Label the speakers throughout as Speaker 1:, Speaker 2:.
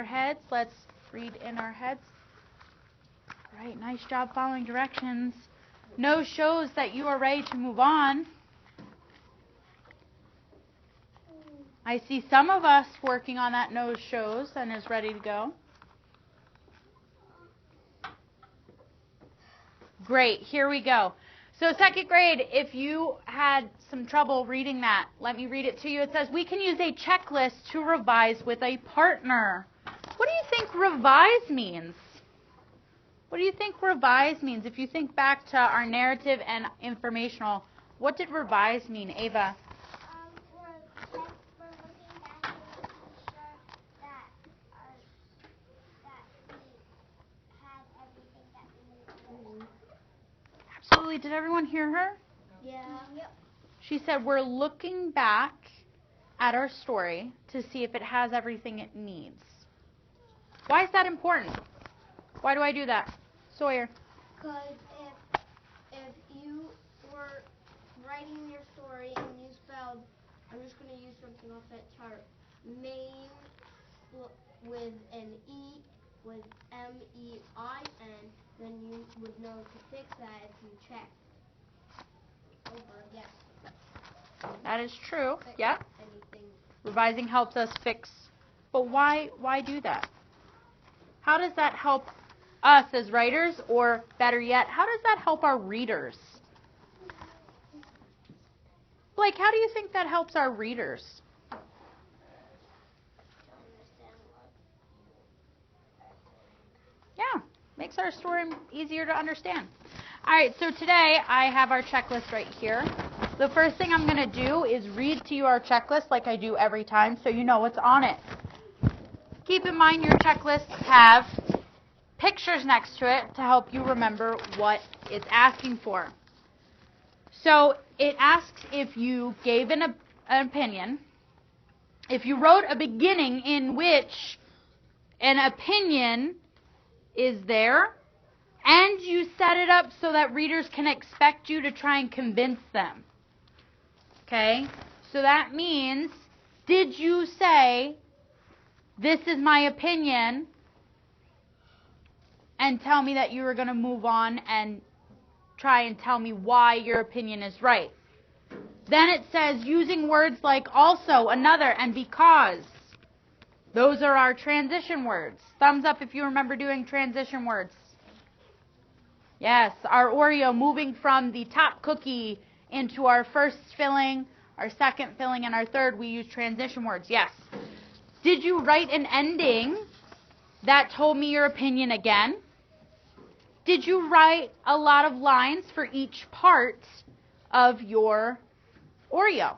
Speaker 1: Our heads. Let's read in our heads. Right, nice job following directions. Nose shows that you are ready to move on. I see some of us working on that nose shows and is ready to go. Great, here we go. So second grade, if you had some trouble reading that, let me read it to you. It says, we can use a checklist to revise with a partner. What do you think revise means? What do you think revise means? If you think back to our narrative and informational, what did revise mean, Ava?
Speaker 2: We're looking back and making sure that we had everything that we needed.
Speaker 1: Absolutely. Did everyone hear her?
Speaker 2: Yeah. Yep.
Speaker 1: She said we're looking back at our story to see if it has everything it needs. Why is that important? Why do I do that? Sawyer.
Speaker 2: Because if you were writing your story and you spelled, I'm just going to use something off that chart, main with an E, with M-E-I-N, then you would know to fix that if you checked over yes.
Speaker 1: That is true. Yep.
Speaker 2: Anything.
Speaker 1: Revising helps us fix. But why do that? How does that help us as writers, or better yet, how does that help our readers? Blake, how do you think that helps our readers? Yeah, makes our story easier to understand. All right, so today I have our checklist right here. The first thing I'm going to do is read to you our checklist like I do every time so you know what's on it. Keep in mind your checklists have pictures next to it to help you remember what it's asking for. So it asks if you gave an opinion, if you wrote a beginning in which an opinion is there, and you set it up so that readers can expect you to try and convince them. Okay? So that means, did you say, this is my opinion, and tell me that you were going to move on and try and tell me why your opinion is right? Then it says using words like also, another, and because. Those are our transition words. Thumbs up if you remember doing transition words. Yes, our Oreo moving from the top cookie into our first filling, our second filling, and our third, we use transition words. Yes. Did you write an ending that told me your opinion again? Did you write a lot of lines for each part of your Oreo?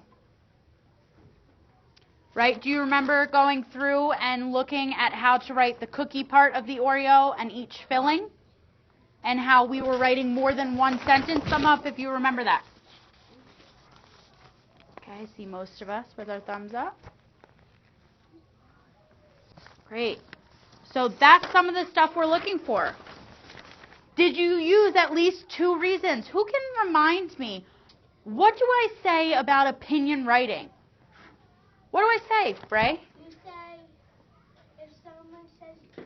Speaker 1: Right? Do you remember going through and looking at how to write the cookie part of the Oreo and each filling? And how we were writing more than one sentence? Thumb up if you remember that. Okay, I see most of us with our thumbs up. Great. So that's some of the stuff we're looking for. Did you use at least 2 reasons? Who can remind me? What do I say about opinion writing? What do I say, Bray?
Speaker 2: You say, if someone says...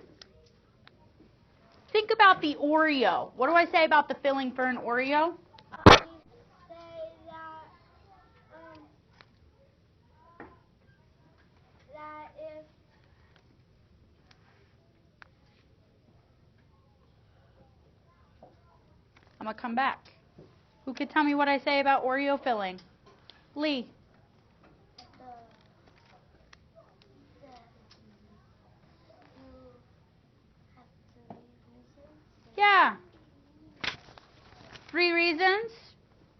Speaker 1: Think about the Oreo. What do I say about the filling for an Oreo?
Speaker 2: You say that if...
Speaker 1: I'm going to come back. Who could tell me what I say about Oreo filling? Lee. Yeah. 3 reasons.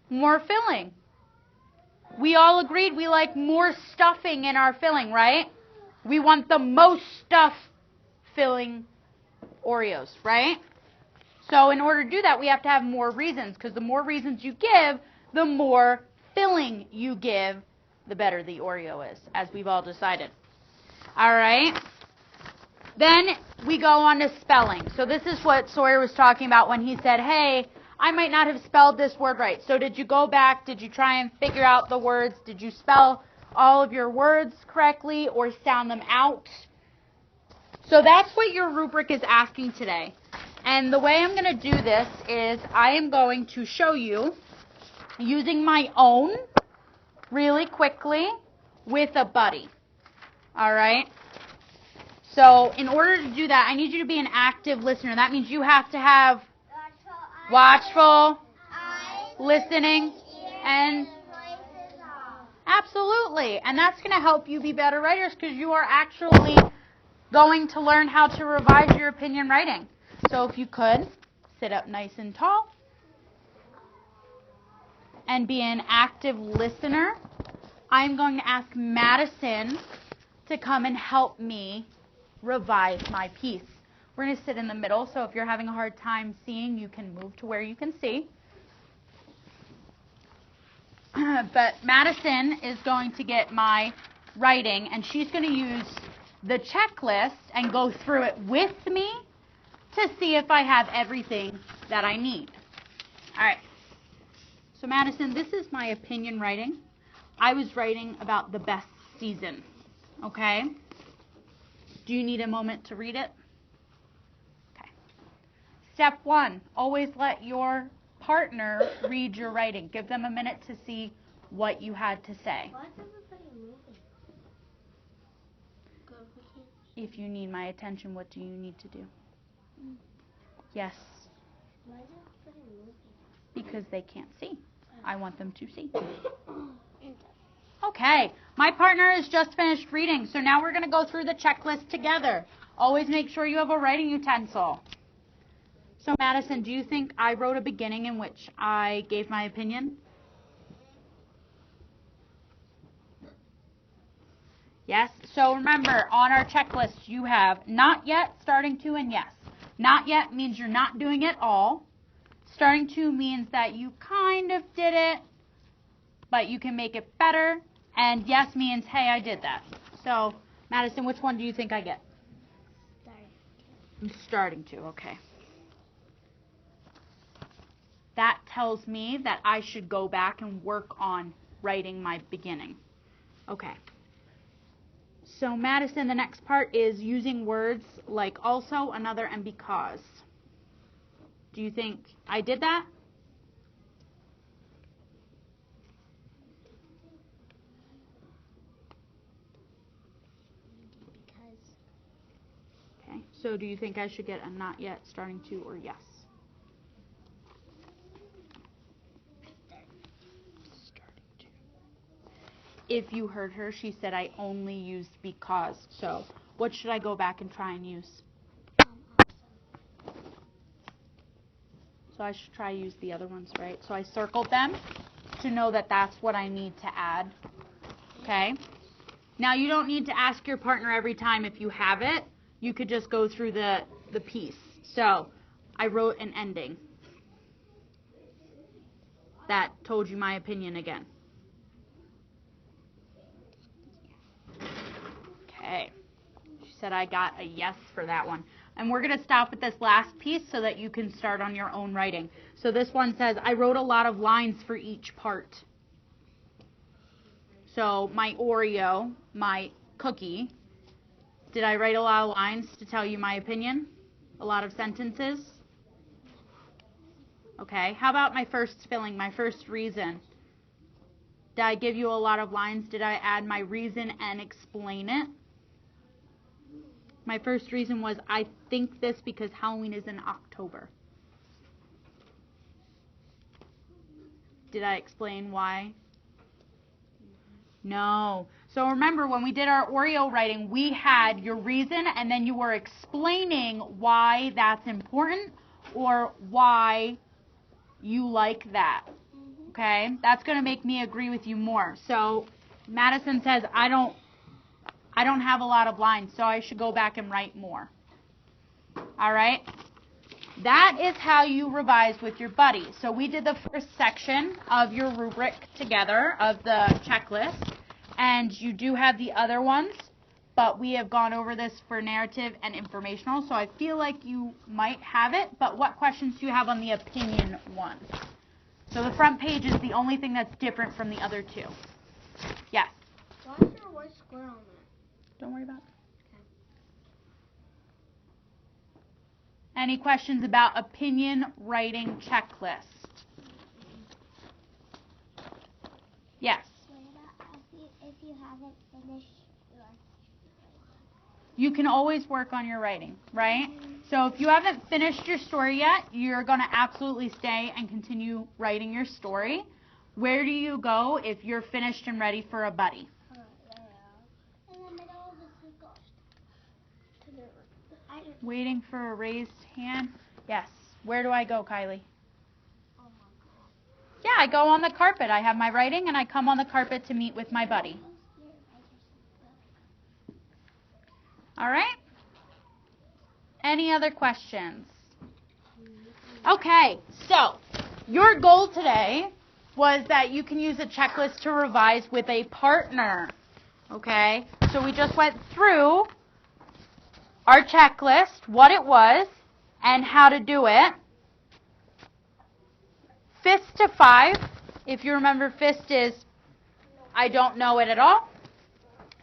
Speaker 1: More filling. We all agreed we like more stuffing in our filling, right? We want the most stuff filling Oreos, right? So in order to do that, we have to have more reasons, because the more reasons you give, the more filling you give, the better the Oreo is, as we've all decided. All right? Then we go on to spelling. So this is what Sawyer was talking about when he said, hey, I might not have spelled this word right. So did you go back? Did you try and figure out the words? Did you spell all of your words correctly or sound them out? So that's what your rubric is asking today. And the way I'm going to do this is I am going to show you using my own really quickly with a buddy. All right? So in order to do that, I need you to be an active listener. That means you have to have watchful, listening, and absolutely. And that's going to help you be better writers because you are actually going to learn how to revise your opinion writing. So if you could, sit up nice and tall and be an active listener. I'm going to ask Madison to come and help me revise my piece. We're going to sit in the middle, so if you're having a hard time seeing, you can move to where you can see. But Madison is going to get my writing, and she's going to use the checklist and go through it with me to see if I have everything that I need. All right. So Madison, this is my opinion writing. I was writing about the best season. Okay? Do you need a moment to read it? Okay. Step 1, always let your partner read your writing. Give them a minute to see what you had to say.
Speaker 2: Why is everybody moving?
Speaker 1: If you need my attention, what do you need to do? Yes.
Speaker 2: Why is everybody moving?
Speaker 1: Because they can't see. I want them to see. Okay, my partner has just finished reading, so now we're going to go through the checklist together. Always make sure you have a writing utensil. So Madison, do you think I wrote a beginning in which I gave my opinion? Yes? So remember, on our checklist you have not yet, starting to, and yes. Not yet means you're not doing it all. Starting to means that you kind of did it, but you can make it better. And yes means, hey, I did that. So, Madison, which one do you think I get? I'm starting to, okay. That tells me that I should go back and work on writing my beginning. Okay. So, Madison, the next part is using words like also, another, and because. Do you think I did that? Okay, so do you think I should get a not yet, starting to, or yes? Starting to. If you heard her, she said I only used because. So what should I go back and try and use? So I should try to use the other ones, right? So I circled them to know that that's what I need to add. Okay? Now you don't need to ask your partner every time if you have it. You could just go through the piece. So I wrote an ending. That told you my opinion again. Okay. She said I got a yes for that one. And we're going to stop at this last piece so that you can start on your own writing. So this one says, I wrote a lot of lines for each part. So my Oreo, my cookie, did I write a lot of lines to tell you my opinion? A lot of sentences? Okay. How about my first filling, my first reason? Did I give you a lot of lines? Did I add my reason and explain it? My first reason was I think this because Halloween is in October. Did I explain why? No. So remember when we did our Oreo writing, we had your reason and then you were explaining why that's important or why you like that. Okay? That's going to make me agree with you more. So Madison says I don't have a lot of lines, so I should go back and write more. All right? That is how you revise with your buddy. So we did the first section of your rubric together, of the checklist, and you do have the other ones, but we have gone over this for narrative and informational, so I feel like you might have it, but what questions do you have on the opinion one? So the front page is the only thing that's different from the other two. Yes?
Speaker 2: Why is there a white square on there?
Speaker 1: Don't worry about it. Any questions about opinion writing checklist? Yes.
Speaker 2: If you haven't finished your
Speaker 1: You can always work on your writing, right? So if you haven't finished your story yet, you're going to absolutely stay and continue writing your story. Where do you go if you're finished and ready for a buddy?
Speaker 2: in the middle of the circle.
Speaker 1: Waiting for a raised hand? Yes. Where do I go, Kylie? Yeah, I go on the carpet. I have my writing and I come on the carpet to meet with my buddy. All right? Any other questions? Okay, so your goal today was that you can use a checklist to revise with a partner. Okay? So we just went through our checklist, what it was, and how to do it. Fist to 5. If you remember, fist is I don't know it at all.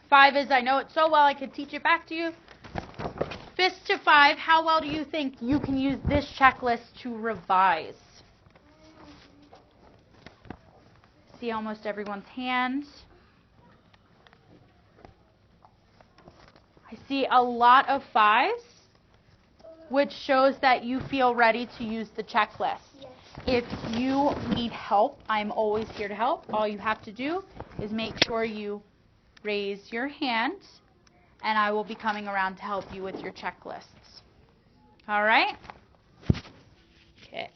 Speaker 1: 5 is I know it so well I could teach it back to you. Fist to 5, how well do you think you can use this checklist to revise? See almost everyone's hands. I see a lot of 5s, which shows that you feel ready to use the checklist.
Speaker 2: Yes.
Speaker 1: If you need help, I'm always here to help. All you have to do is make sure you raise your hand, and I will be coming around to help you with your checklists. All right? Okay.